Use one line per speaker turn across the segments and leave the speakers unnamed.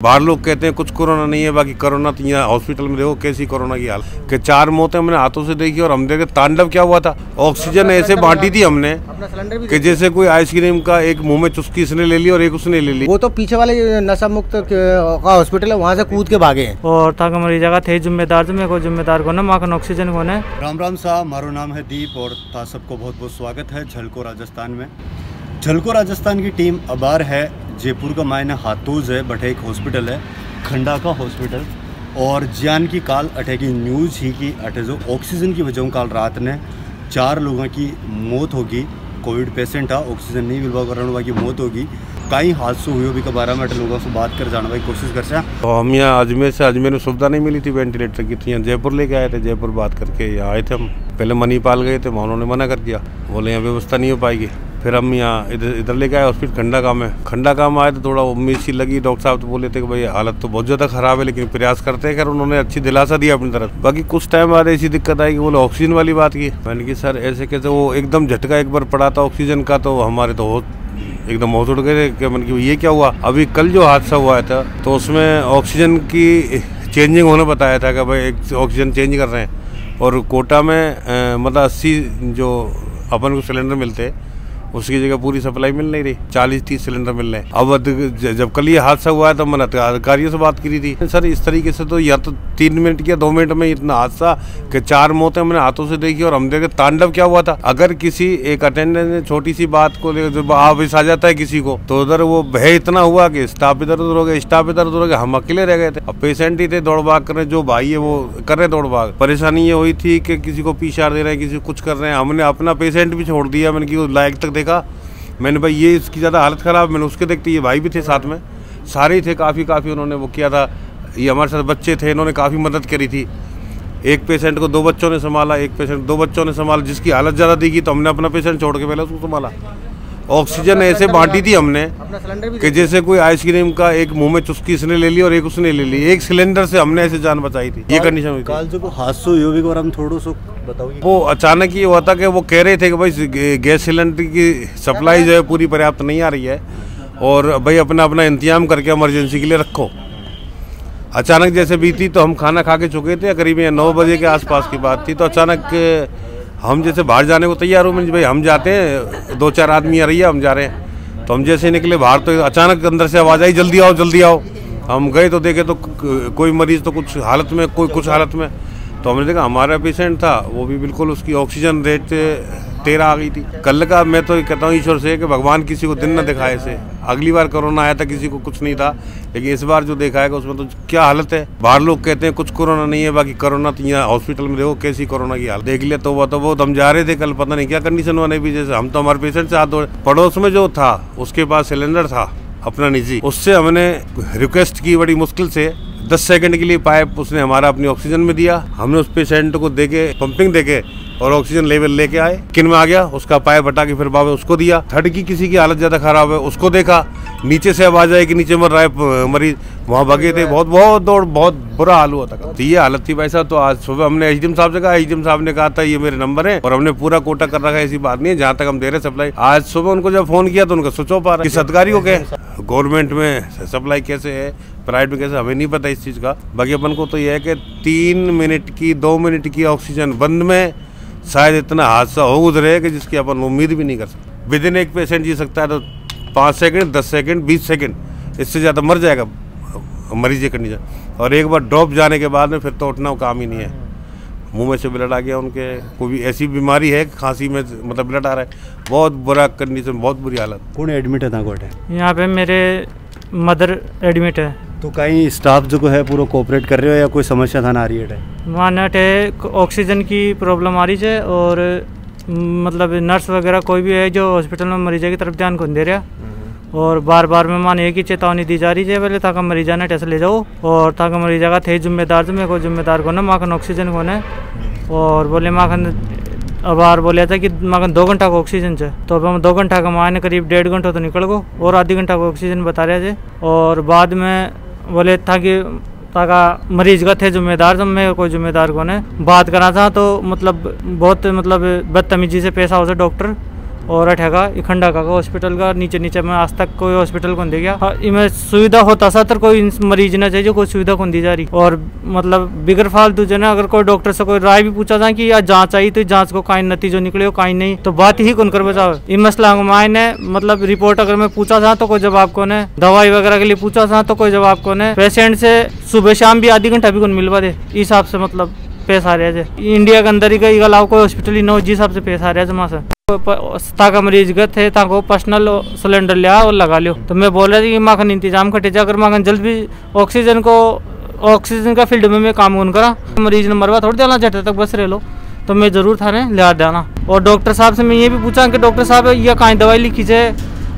बाहर लोग कहते हैं कुछ कोरोना नहीं है, बाकी कोरोना तो यहाँ हॉस्पिटल में देखो कैसी कोरोना की हाल कि 4 मौतें हमने हाथों से देखी और हम देखे तांडव क्या हुआ था। ऑक्सीजन ऐसे बांटी थी हमने कि जैसे कोई आइसक्रीम का एक मुंह में चुस्की इसने ले ली और एक उसने ले ली।
वो तो पीछे वाले नशा मुक्त का हॉस्पिटल है, वहाँ से कूद के भागे हैं
और ताकि मरी जगह थे जिम्मेदार तो मेरे को जिम्मेदार को ना माखन ऑक्सीजन को ना।
राम राम साहब, मारो नाम है दीप और सबको बहुत बहुत स्वागत है झलको राजस्थान में। झलको राजस्थान की टीम अबार है जयपुर का मायने हाथोज है, बट एक हॉस्पिटल है खंडा का हॉस्पिटल और जान की काल अठे की न्यूज़ ही की अठे जो ऑक्सीजन की वजह काल रात ने 4 लोगों की मौत होगी। कोविड पेशेंट था, ऑक्सीजन नहीं मिलवा कर की मौत होगी। कई हादसों हुए भी 12 मिनट लोगों से बात कर जाने की कोशिश कर सकते।
तो हम यहाँ अजमेर में सुविधा नहीं मिली थी वेंटिलेटर की, तो यहाँ जयपुर लेके आए थे। जयपुर बात करके यहाँ आए थे हम। पहले मणिपाल गए थे, उन्होंने मना कर दिया, बोले यहाँ व्यवस्था नहीं हो पाएगी। फिर हम यहाँ इधर लेके आए हॉस्पिटल खंडा गाँव में। खंडा गाँव में आए तो थोड़ा उम्मीद सी लगी। डॉक्टर साहब तो बोले थे कि भाई हालत तो बहुत ज़्यादा ख़राब है, लेकिन प्रयास करते हैं। खैर उन्होंने अच्छी दिलासा दिया अपनी तरफ। बाकी कुछ टाइम बाद ऐसी दिक्कत आई कि बोले ऑक्सीजन वाली बात की। मैंने कि सर ऐसे कैसे, वो एकदम झटका एक बार पड़ा था ऑक्सीजन का, तो हमारे तो एकदम होश उड़ गए थे। मैंने कि ये क्या हुआ। अभी कल जो हादसा हुआ था तो उसमें ऑक्सीजन की चेंजिंग होने बताया था कि भाई एक ऑक्सीजन चेंज कर रहे हैं और कोटा में मतलब 80 जो अपन को सिलेंडर मिलते उसकी जगह पूरी सप्लाई मिल नहीं रही, 40-30 सिलेंडर मिल रहे हैं। अब जब कल ये हादसा हुआ है तो मैंने अधिकारियों से बात की थी, सर इस तरीके से तो या तो 3 मिनट या 2 मिनट में इतना हादसा कि 4 मौतें हमने हाथों से देखी और हम देखे तांडव क्या हुआ था। अगर किसी एक अटेंडेंट ने छोटी सी बात को लेकर जब आवेश आ जाता है किसी को, तो उधर वो भय इतना हुआ कि स्टाफ इधर उधर हो गया, स्टाफ इधर उधर हो गया, हम अकेले रह गए थे। अब पेशेंट ही थे, दौड़ भाग कर रहे, जो भाई है वो कर रहे दौड़ भाग। परेशानी ये हुई थी कि किसी को पीछा दे रहे हैं, किसी को कुछ कर रहे हैं। हमने अपना पेशेंट भी छोड़ दिया, मैंने कि लायक तक देखा। मैंने भाई ये इसकी ज़्यादा हालत ख़राब, मैंने उसके देखते ये भाई भी थे साथ में, सारे ही थे। काफ़ी उन्होंने वो किया था। ये हमारे साथ बच्चे थे, इन्होंने काफ़ी मदद करी थी। एक पेशेंट को 2 बच्चों ने संभाला, एक पेशेंट 2 बच्चों ने संभाला। जिसकी हालत ज़्यादा दिखी तो हमने अपना पेशेंट छोड़ के पहले उसको संभाला। ऑक्सीजन ऐसे बांटी थी हमने कि जैसे कोई आइसक्रीम का एक मुंह में चुस्की इसने ले ली और एक उसने ले ली। एक सिलेंडर से हमने ऐसे जान बचाई थी। ये कंडीशन हुई थी।
काल जो हादसा हुआ भी और हम थोड़ा सा बताओगे।
वो अचानक ये हुआ था कि वो कह रहे थे कि भाई गैस सिलेंडर की सप्लाई जो है पूरी पर्याप्त नहीं आ रही है और भाई अपना इंतजाम करके इमरजेंसी के लिए रखो। अचानक जैसे बीती तो हम खाना खा के चुके थे, करीब 9 बजे के आसपास की बात थी। तो अचानक हम जैसे बाहर जाने को तैयार हो, भाई हम जाते हैं, 2-4 आदमी आ रही है, हम जा रहे हैं। तो हम जैसे निकले बाहर तो अचानक अंदर से आवाज़ आई, जल्दी आओ जल्दी आओ। हम गए तो देखे तो कोई मरीज़ तो कुछ हालत में, कोई कुछ हालत में। तो हमने देखा हमारा पेशेंट था, वो भी बिल्कुल उसकी ऑक्सीजन रेट 13 आ गई थी। कल का मैं तो कहता हूँ ईश्वर से कि भगवान किसी को दिन न दिखाए ऐसे। अगली बार कोरोना आया था किसी को कुछ नहीं था, लेकिन इस बार जो देखा है उसमें तो क्या हालत है। बाहर लोग कहते हैं कुछ कोरोना नहीं है, बाकी कोरोना तो यहाँ हॉस्पिटल में देखो कैसी कोरोना की हालत देख लिया। तो वो हम जा रहे थे कल, पता नहीं क्या कंडीशन बने भी। जैसे हम तो हमारे पेशेंट से हाथ, पड़ोस में जो था उसके पास सिलेंडर था अपना निजी, उससे हमने रिक्वेस्ट की बड़ी मुश्किल से 10 सेकंड के लिए पाइप उसने हमारा अपनी ऑक्सीजन में दिया। हमने उस पेशेंट को देके पंपिंग देके और ऑक्सीजन लेवल लेके आए। किन में आ गया उसका पाइप हटा के फिर बाबा उसको दिया। थर्ड की किसी की हालत ज़्यादा खराब है, उसको देखा। नीचे से आवाज़ आई कि नीचे मर रहा है मरीज, वहाँ भागे थे। बहुत दौड़, बहुत बुरा हाल हुआ था। तो ये हालत थी भाई साहब। तो आज सुबह हमने एचडीएम साहब से कहा, एचडीएम साहब ने कहा था ये मेरे नंबर है और हमने पूरा कोटा कर रखा है, ऐसी बात नहीं है, जहाँ तक हम दे रहे सप्लाई। आज सुबह उनको जब फ़ोन किया तो उनका स्विच ऑफ आ रहा है। किस अधिकारी को कहे गवर्नमेंट में सप्लाई कैसे है, प्राइवेट में कैसे, हमें नहीं पता इस चीज़ का। बाकी अपन को तो यह है कि 3 मिनट की 2 मिनट की ऑक्सीजन बंद में शायद इतना हादसा हो गुजरे कि जिसकी अपन उम्मीद भी नहीं कर सकते। विदिन एक पेशेंट जी सकता है तो 5 सेकंड, 10 सेकंड, 20 सेकंड, इससे ज़्यादा मर जाएगा मरीज ये कंडीशन। और एक बार ड्रॉप जाने के बाद में फिर तो उठना काम ही नहीं है। मुंह में से ब्लड आ गया उनके, कोई भी ऐसी बीमारी है खांसी में मतलब ब्लड आ रहा है। बहुत बुरा कंडीशन, बहुत बुरी हालत।
कौन एडमिट है गोटे?
यहाँ पे मेरे मदर एडमिट है।
तो कहीं स्टाफ जो है पूरा कोऑपरेट कर रहे हो या कोई समस्या था ना आ रही है?
वहाँ नट है, ऑक्सीजन की प्रॉब्लम आ रही है और मतलब नर्स वगैरह कोई भी है जो हॉस्पिटल में मरीजा की तरफ ध्यान को दे रहा। और बार में मान एक ही चेतावनी दी जा रही है पहले ताकि मरीजा ने टेस्ट ले जाओ और ताकि मरीजा का थे जिम्मेदार तो मेरे को जिम्मेदार को ना माखन ऑक्सीजन को ना। और बोले माखन अबार बोलिया था कि माखन 2 घंटा को ऑक्सीजन से, तो अब हम 2 घंटा का मायने करीब 1.5 घंटा तो निकल गो और आधी घंटा को ऑक्सीजन बता रहे थे। और बाद में बोले था कि ताकि मरीज का थे जिम्मेदार, तो मैं कोई जिम्मेदार को ने बात करा था। तो मतलब बहुत बदतमीजी से पेश आओ से डॉक्टर और अठेगा खंडा का हॉस्पिटल का नीचे नीचे में आज तक कोई हॉस्पिटल को दे गया। इनमें सुविधा होता सा तो कोई मरीज ना चाहिए, कोई सुविधा कौन दी जा रही। और मतलब बिगर फालतू जो ना, अगर कोई डॉक्टर से कोई राय भी पूछा जाए कि या जांच आई तो जांच को काई नतीजो निकले हो काई नहीं, तो बात ही कौन कर बचाओ। इन मसला मायने मतलब रिपोर्ट अगर मैं पूछा था तो कोई जवाब कौन है, दवाई वगैरह के लिए पूछा था तो कोई जवाब कौन है। पेशेंट से सुबह शाम भी आधी घंटा भी कौन मिलवा दे, इस हिसाब से मतलब पेश आ रहा है। इंडिया के अंदर ही कई अलावा कोई हॉस्पिटल ही न जिस हिसाब से पेश आ रहा है जमा से। ताका मरीज गए थे ताको पर्सनल सिलेंडर लिया और लगा लियो, तो मैं बोल रहा थी कि माखन इंतजाम खटे जा, अगर माखन जल्द भी ऑक्सीजन का फील्ड में मैं काम कौन करा, मरीज ने मरवा थोड़ी देना झटे तक बस रह लो, तो मैं जरूर थाने ले देना। और डॉक्टर साहब से मैं ये भी पूछा कि डॉक्टर साहब यह कहीं दवाई लिखी जाए,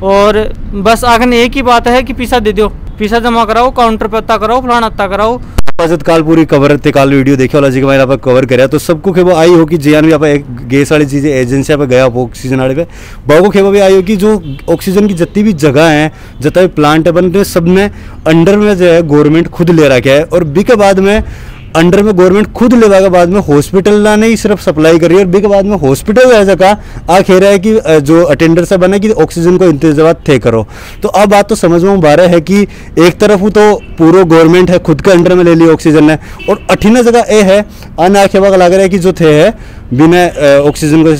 और बस आखिर एक ही बात है कि पैसा दे दो, पैसा जमा कराओ, काउंटर पे अत्ता कराओ, फलाना अत्ता कराओ।
काल पूरी कवर थे काल वीडियो देखे वाला जी के मैंने आप कवर कराया, तो सबको खेबो आई हो कि जियान भी आप एक गैस वाली चीज़ें एजेंसी पे गया आप ऑक्सीजन वाले पे बहु खेबो भी आई हो कि जो ऑक्सीजन की जितनी भी जगह है, जितना भी प्लांट है बन रहे, सब में अंडर में जो है गवर्नमेंट खुद ले रखा है। और बी के बाद में अंडर में गवर्नमेंट खुद लेवा के बाद में हॉस्पिटल ना नहीं सिर्फ सप्लाई कर रही है, और बी के बाद में हॉस्पिटल ऐसा का आ कह रहा है कि जो अटेंडर से बने कि ऑक्सीजन को इंतजाम थे करो। तो अब बात तो समझ में आ रहा है कि एक तरफ तो पूरा गवर्नमेंट है खुद के अंडर में ले ली ऑक्सीजन ने, और अठीना जगह ये है अन आखेवा लग रहा है कि जो थे है बिना ऑक्सीजन को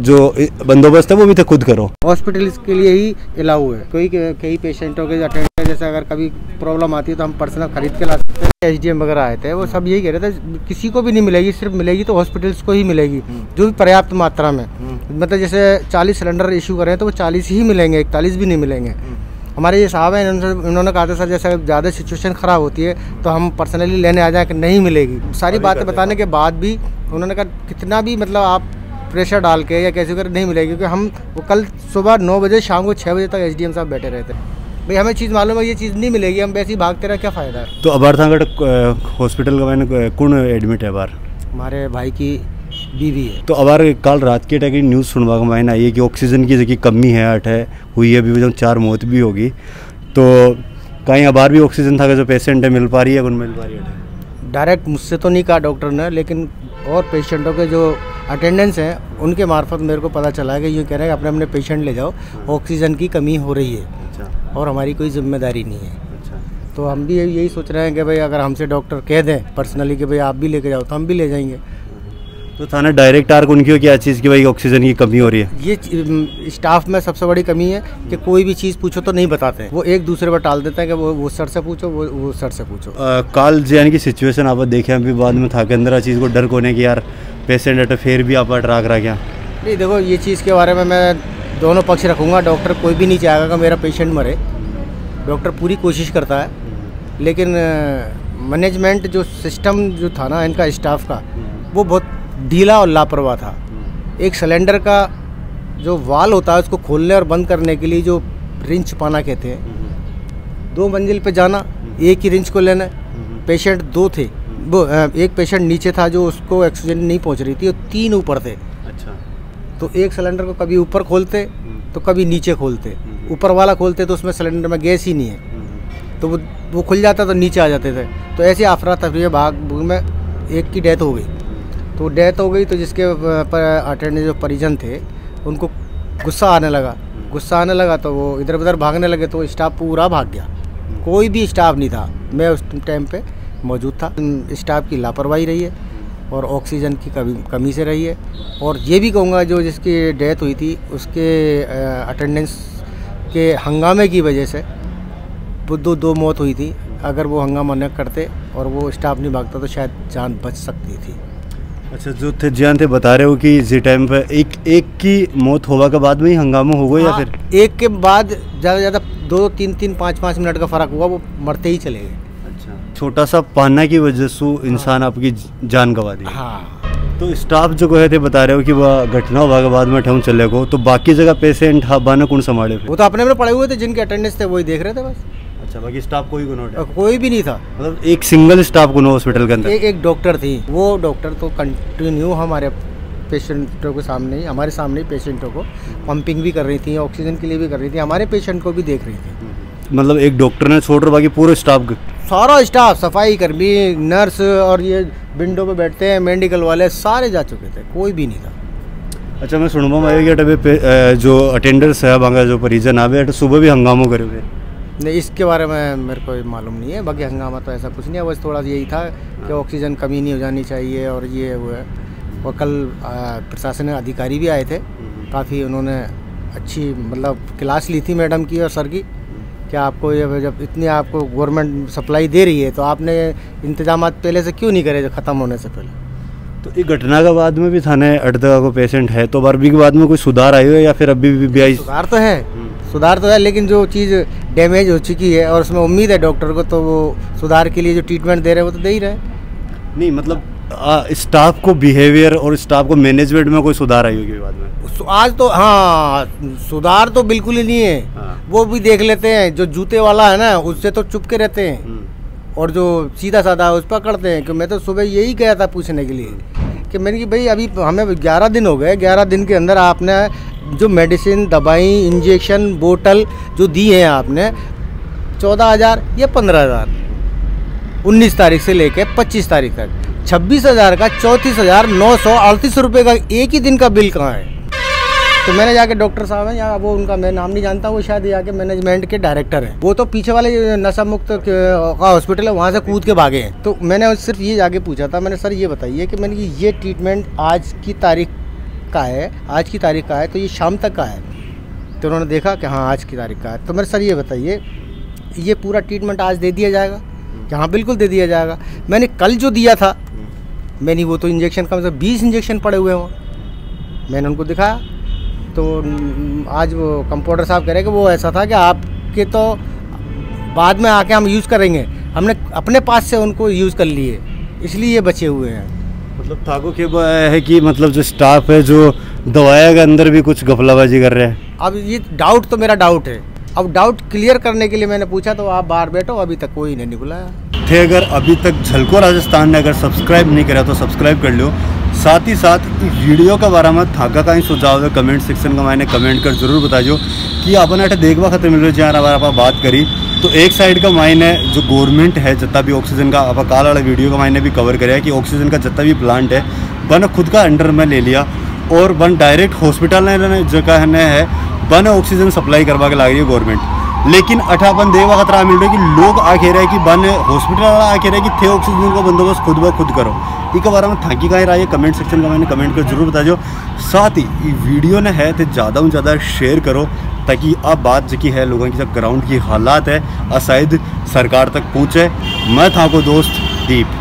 जो बंदोबस्त है वो भी थे खुद करो।
हॉस्पिटल के लिए ही अलाउ है, कोई कई पेशेंटों के अटेंडर जैसे अगर कभी प्रॉब्लम आती है तो हम पर्सनल खरीद के ला सकते हैं। SDM वगैरह आए थे वो सब यही कह रहे थे किसी को भी नहीं मिलेगी, सिर्फ मिलेगी तो हॉस्पिटल्स को ही मिलेगी, जो भी पर्याप्त मात्रा में, मतलब जैसे 40 सिलेंडर इशू करें तो वो 40 ही मिलेंगे, 41 भी नहीं मिलेंगे। हमारे ये साहब हैं इन्होंने कहा था सर जैसे ज़्यादा सिचुएशन ख़राब होती है तो हम पर्सनली लेने आ जाए कि नहीं मिलेगी। सारी बातें बताने के बाद भी उन्होंने कहा कितना भी मतलब आप प्रेशर डाल के या कैसे कर नहीं मिलेगी, क्योंकि हम वो कल सुबह 9 बजे शाम को 6 बजे तक SDM साहब बैठे रहते। भाई हमें चीज़ मालूम है ये चीज़ नहीं मिलेगी, हम वैसे ही भागते रहे, क्या फ़ायदा है।
तो अबार था हॉस्पिटल का मैंने कौन एडमिट है अबार?
हमारे भाई की बीवी है।
तो अबार कल रात के टाइम न्यूज़ सुनवा के मैंने आई है कि ऑक्सीजन की जगह कमी है हुई है, अभी 4 मौत भी होगी। तो कहीं अबार भी ऑक्सीजन था जो पेशेंट है मिल पा रही है, कौन मिल पा रही है?
डायरेक्ट मुझसे तो नहीं कहा डॉक्टर ने, लेकिन और पेशेंटों के जो अटेंडेंस हैं उनके मार्फत मेरे को पता चला है कि ये कह रहे हैं अपने अपने पेशेंट ले जाओ, ऑक्सीजन की कमी हो रही है। अच्छा। और हमारी कोई जिम्मेदारी नहीं है। अच्छा। तो हम भी यही सोच रहे हैं कि भाई अगर हमसे डॉक्टर कह दें पर्सनली कि भाई आप भी लेके जाओ तो हम भी ले जाएंगे।
तो थाना डायरेक्ट आर उनकी हो क्या चीज़ की भाई ऑक्सीजन की कमी हो रही है?
ये स्टाफ में सबसे बड़ी कमी है कि कोई भी चीज़ पूछो तो नहीं बताते हैं, वो एक दूसरे पर टाल देते हैं कि वो सर से पूछो, वो सर से पूछो।
काल यानी कि सिचुएशन आप देखे अभी बाद में था के अंदर चीज़ को डर कोने की यार पेशेंट है तो फिर भी आप ट्राक रहा क्या?
नहीं देखो ये चीज़ के बारे में मैं दोनों पक्ष रखूँगा। डॉक्टर कोई भी नहीं चाहेगा कि मेरा पेशेंट मरे, डॉक्टर पूरी कोशिश करता है, लेकिन मैनेजमेंट जो सिस्टम जो था ना इनका स्टाफ का वो बहुत ढीला और लापरवाह था। एक सिलेंडर का जो वाल होता है उसको खोलने और बंद करने के लिए जो रिंच पाना कहते हैं, 2 मंजिल पे जाना, एक ही रिंच को लेना। पेशेंट 2 थे, वो एक पेशेंट नीचे था जो उसको ऑक्सीजन नहीं पहुंच रही थी, और 3 ऊपर थे। अच्छा। तो एक सिलेंडर को कभी ऊपर खोलते तो कभी नीचे खोलते, ऊपर वाला खोलते तो उसमें सिलेंडर में गैस ही नहीं है, तो वो खुल जाता तो नीचे आ जाते थे। तो ऐसे अफरा तफरी भाग में एक की डेथ हो गई। तो डेथ हो गई तो जिसके अटेंडेंट जो परिजन थे उनको गुस्सा आने लगा तो वो इधर उधर भागने लगे, तो स्टाफ पूरा भाग गया, कोई भी स्टाफ नहीं था। मैं उस टाइम पे मौजूद था। स्टाफ की लापरवाही रही है और ऑक्सीजन की कमी से रही है। और ये भी कहूँगा जो जिसकी डेथ हुई थी उसके अटेंडेंस के हंगामे की वजह से वो 2 मौत हुई थी। अगर वो हंगामा न करते और वो स्टाफ नहीं भागता तो शायद जान बच सकती थी।
अच्छा, जो थे जान थे बता रहे हो कि इसी टाइम पे एक की मौत होने के बाद में ही हंगामा हो गया, या फिर
एक के बाद ज़्यादा ज़्यादा 2-3 5-5 मिनट का फ़र्क हुआ, वो मरते ही चले गए। अच्छा।
छोटा सा पाना की वजह से इंसान आपकी जान गंवा दी।
हाँ।
तो स्टाफ जो कहे थे बता रहे हो कि वह घटना हुआ के बाद में ठहूँ चले गो, तो बाकी जगह पेशेंट हबाना कौन संभाले?
वो तो अपने में पड़े हुए थे, जिनके अटेंडेंस थे वही देख रहे थे बस।
अच्छा, बाकी स्टाफ
कोई भी नहीं था,
मतलब एक सिंगल स्टाफ को हॉस्पिटल के अंदर
एक डॉक्टर थी। वो डॉक्टर तो कंटिन्यू हमारे पेशेंटों के सामने ही, हमारे सामने ही पेशेंटों को पंपिंग भी कर रही थी, ऑक्सीजन के लिए भी कर रही थी, हमारे पेशेंट को भी देख रही थी।
मतलब एक डॉक्टर ने छोड़ बाकी पूरे स्टाफ,
सारा स्टाफ, सफाई कर्मी, नर्स और ये विंडो पे बैठते हैं मेडिकल वाले, सारे जा चुके थे, कोई भी नहीं था।
अच्छा मैं सुनूंगा मैं कि अटे जो अटेंडर्स है वहाँ जो परिजन आवे अटे सुबह भी हंगामो करे हुए
नहीं, इसके बारे में मेरे को मालूम नहीं है। बाकी हंगामा तो ऐसा कुछ नहीं है, बस थोड़ा यही था कि ऑक्सीजन कमी नहीं हो जानी चाहिए और ये वो है। और कल प्रशासनिक अधिकारी भी आए थे, काफ़ी उन्होंने अच्छी मतलब क्लास ली थी मैडम की और सर की कि आपको ये जब इतनी आपको गवर्नमेंट सप्लाई दे रही है तो आपने इंतजाम पहले से क्यों नहीं करे जो ख़त्म होने से पहले।
तो ये घटना के बाद में भी थाने अटदगा को पेशेंट है तो बारबी के बाद में कोई सुधार आई हो या फिर अभी भी आई?
सुधार तो है लेकिन जो चीज़ डैमेज हो चुकी है और उसमें उम्मीद है डॉक्टर को, तो वो सुधार के लिए जो ट्रीटमेंट दे रहे हैं वो तो दे ही रहे।
नहीं मतलब स्टाफ को बिहेवियर और स्टाफ को मैनेजमेंट में कोई सुधार आई होगी बाद में?
आज तो हाँ, सुधार तो बिल्कुल ही नहीं है। वो भी देख लेते हैं, जो जूते वाला है ना उससे तो चुप के रहते हैं और जो सीधा साधा उस पर करते हैं। कि मैं तो सुबह यही गया था पूछने के लिए कि मैंने कि भाई अभी हमें 11 दिन हो गए, 11 दिन के अंदर आपने जो मेडिसिन दवाई इंजेक्शन बोतल जो दी है आपने 14,000 या 15,000 19 तारीख से लेके 25 तारीख तक 26,000 का 34,938 रुपये का एक ही दिन का बिल कहाँ है? तो मैंने जाके डॉक्टर साहब हैं यहाँ, वो उनका मैं नाम नहीं जानता, वो शायद यहाँ के मैनेजमेंट के डायरेक्टर हैं। वो तो पीछे वाले नशा मुक्त का हॉस्पिटल है वहाँ से कूद के भागे हैं। तो मैंने सिर्फ ये जाके पूछा था, मैंने सर ये बताइए कि मैंने ये ट्रीटमेंट आज की तारीख का है तो ये शाम तक का है? तो उन्होंने देखा कि हाँ आज की तारीख का है। तो मेरे सर ये बताइए ये पूरा ट्रीटमेंट आज दे दिया जाएगा? कि हाँ बिल्कुल दे दिया जाएगा। मैंने कल जो दिया था मैंने वो तो इंजेक्शन का मतलब 20 इंजेक्शन पड़े हुए हैं, मैंने उनको दिखाया। तो आज वो कंपाउंडर साहब कह रहे हैं कि वो ऐसा था कि आपके तो बाद में आके हम यूज़ करेंगे, हमने अपने पास से उनको यूज़ कर लिए इसलिए ये बचे हुए हैं।
मतलब ठाकुर के है कि मतलब जो स्टाफ है जो दवाया के अंदर भी कुछ गफलाबाजी कर रहे हैं।
अब ये डाउट तो मेरा डाउट है, अब डाउट क्लियर करने के लिए मैंने पूछा तो आप बाहर बैठो, अभी तक कोई नहीं बुलाया
थे। अगर अभी तक झलको राजस्थान ने अगर सब्सक्राइब नहीं करा तो सब्सक्राइब कर लो। साथ ही साथ वीडियो के बारे में थाका का ही सुझाव है कमेंट सेक्शन का मैंने कमेंट कर जरूर बताइयो कि अपन अटे देखवा खतरे मिल रहे जहाँ अगर आप बात करी तो एक साइड का मायने जो गवर्नमेंट है जितना भी ऑक्सीजन का आप काल वाला वीडियो का मायने भी कवर करे कि ऑक्सीजन का जितना भी प्लांट है वन खुद का अंडर में ले लिया और वन डायरेक्ट हॉस्पिटल ने जगह है वन ऑक्सीजन सप्लाई करवा के ला रही है गवर्नमेंट। लेकिन अठापन देवा खतरा मिल रहा है कि लोग आके रहे कि बन हॉस्पिटल वाला आके रहे कि थे ऑक्सीजन का बंदोबस्त खुद ब खुद करो। इसके बारे में थाकी का रहा है कमेंट सेक्शन का मैंने कमेंट कर जरूर बताओ। साथ ही वीडियो ने है तो ज़्यादा से ज़्यादा शेयर करो ताकि अब बात जो है लोगों की सब ग्राउंड की हालात है शायद सरकार तक पहुँचे। मैं था को दोस्त दीप।